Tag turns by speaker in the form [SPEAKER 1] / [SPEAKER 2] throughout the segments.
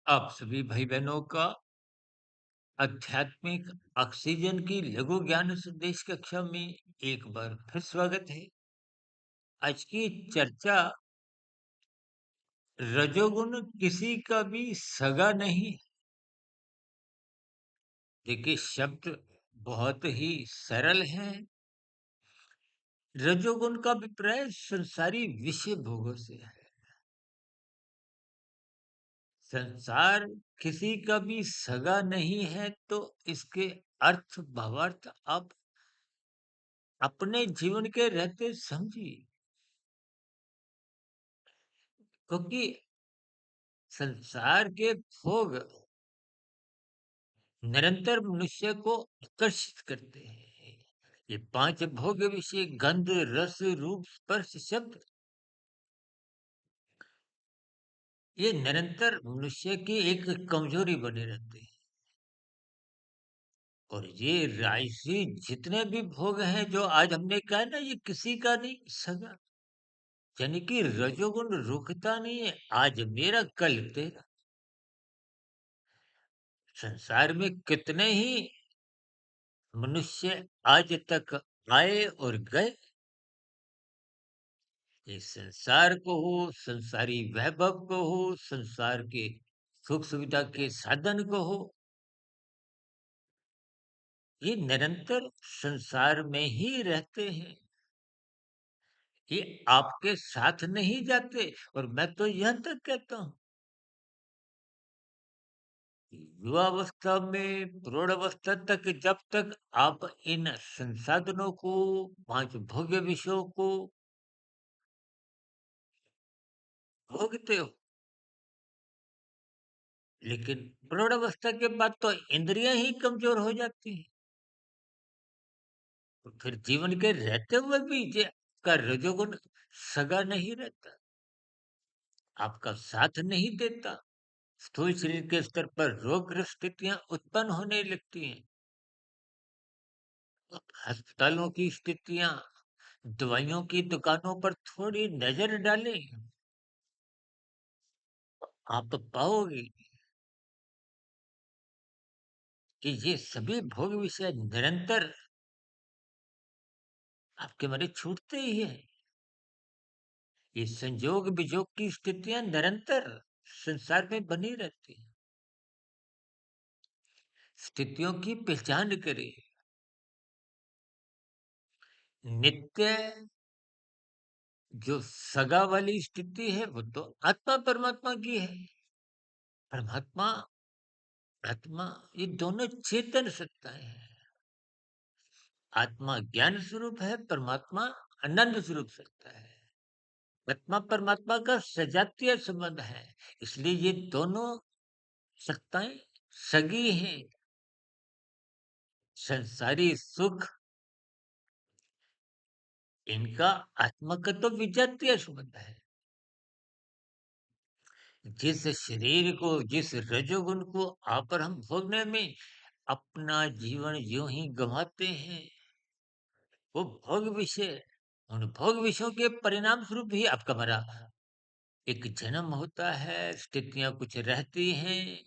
[SPEAKER 1] आप सभी भाई बहनों का आध्यात्मिक ऑक्सीजन की लघु ज्ञान संदेश कक्षा में एक बार फिर स्वागत है। आज की चर्चा रजोगुण किसी का भी सगा नहीं है। देखिए शब्द बहुत ही सरल है। रजोगुण का अभिप्राय संसारी विषय भोगों से है। संसार किसी का भी सगा नहीं है तो इसके अर्थ भावार्थ आप अपने जीवन के रहते समझिए, क्योंकि संसार के भोग निरंतर मनुष्य को आकर्षित करते हैं। ये पांच भोग विषय गंध रस रूप स्पर्श शब्द, ये निरंतर मनुष्य की एक कमजोरी बने रहते हैं। और ये राशि जितने भी भोग हैं जो आज हमने कहा ना, ये किसी का नहीं सगा। यानी कि रजोगुण रुकता नहीं है, आज मेरा कल तेरा। संसार में कितने ही मनुष्य आज तक आए और गए। ये संसार को हो, संसारी वैभव को हो, संसार के सुख सुविधा के साधन को हो, ये निरंतर संसार में ही रहते हैं। ये आपके साथ नहीं जाते। और मैं तो यह तक कहता हूं, युवावस्था में प्रौढ़ावस्था तक जब तक आप इन संसाधनों को, पांच भोग्य विषयों को भोगते हो, लेकिन प्रौढ़ावस्था के बाद तो इंद्रियां ही कमजोर हो जाती हैं। तो फिर जीवन के रहते हुए भी जे आपका रजोगुण सगा नहीं रहता, आपका साथ नहीं देता। स्थूल शरीर के स्तर पर रोगग्रस्त स्थितियां उत्पन्न होने लगती हैं। अब अस्पतालों की स्थितियां, दवाइयों की दुकानों पर थोड़ी नजर डालें, आप पाओगे कि ये सभी भोग विषय निरंतर आपके मारे छूटते ही है। ये संजोग विजोग की स्थितियां निरंतर संसार में बनी रहती हैं। स्थितियों की पहचान करें। नित्य जो सगा वाली स्थिति है वो तो आत्मा परमात्मा की है। परमात्मा आत्मा ये दोनों चेतन सत्ताएं हैं। आत्मा ज्ञान स्वरूप है, परमात्मा आनंद स्वरूप सत्ता है। आत्मा परमात्मा का सजातीय संबंध है। इसलिए ये दोनों सत्ताएं सगी हैं। संसारी सुख इनका आत्मा का तो विजातीय संबंध है। जिस शरीर को, जिस रजोगुण को आप और हम भोगने में अपना जीवन यूं ही गंवाते हैं, वो भोग विषय, उन भोग विषयों के परिणाम स्वरूप ही आपका मरा एक जन्म होता है। स्थितियां कुछ रहती हैं,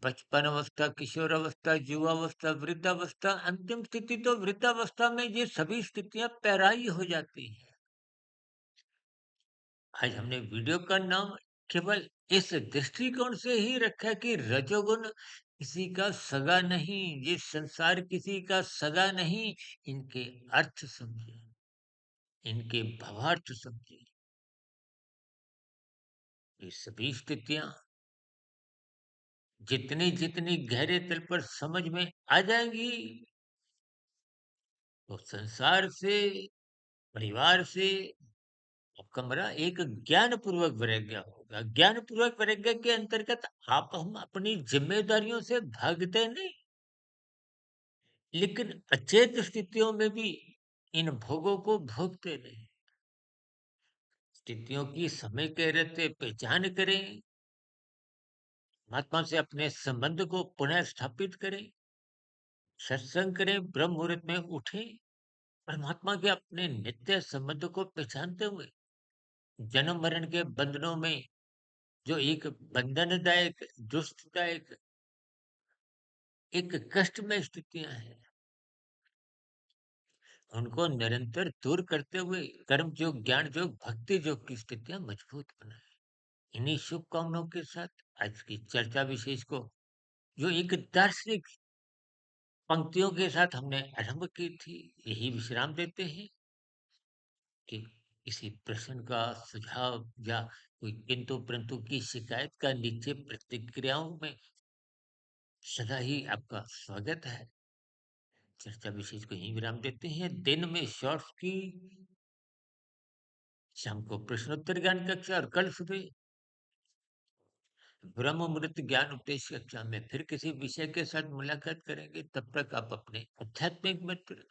[SPEAKER 1] बचपन अवस्था, किशोर अवस्था, युवावस्था, वृद्धावस्था, अंतिम स्थिति तो वृद्धावस्था में ये सभी स्थितियां पैराई हो जाती हैं। आज हमने वीडियो का नाम केवल इस दृष्टिकोण से ही रखा कि रजोगुण किसी का सगा नहीं, ये संसार किसी का सगा नहीं। इनके अर्थ समझे, इनके भावार्थ समझे। ये सभी स्थितियां जितनी जितनी गहरे तल पर समझ में आ जाएंगी, तो संसार से, परिवार से आपका मेरा एक ज्ञान पूर्वक वैराग्य होगा। ज्ञान पूर्वक वैराग्य के अंतर्गत आप हम अपनी जिम्मेदारियों से भागते नहीं, लेकिन अचेत स्थितियों में भी इन भोगों को भोगते नहीं। स्थितियों की समय के रहते पहचान करें, परमात्मा से अपने संबंध को पुनः स्थापित करें, सत्संग करें, ब्रह्म मुहूर्त में उठें, परमात्मा के अपने नित्य संबंध को पहचानते हुए जन्म मरण के बंधनों में जो एक बंधनदायक, दुष्टदायक, एक कष्टमय स्थितियाँ हैं, उनको निरंतर दूर करते हुए कर्म योग, ज्ञान योग, भक्ति योग की स्थितियाँ मजबूत बनाएँ। इन्हीं शुभकामनाओं के साथ आज की चर्चा विशेष को जो एक दार्शनिक पंक्तियों के साथ हमने आरंभ की थी, यही विश्राम देते हैं कि किसी प्रश्न का सुझाव या कोई किंतु परंतु की शिकायत का नीचे प्रतिक्रियाओं में सदा ही आपका स्वागत है। चर्चा विशेष को यहीं विराम देते हैं। दिन में शॉर्ट्स की, शाम को प्रश्नोत्तर ज्ञान कक्षा और कल सुबह ब्रह्म मुहूर्त ज्ञान उपदेश कक्षा में फिर किसी विषय के साथ मुलाकात करेंगे। तब तक आप अपने आध्यात्मिक मित्र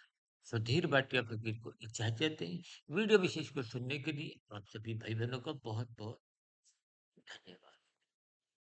[SPEAKER 1] सुधीर भाटिया फकीर को इजाजत दें। वीडियो विशेष को सुनने के लिए आप सभी भाई बहनों का बहुत बहुत धन्यवाद।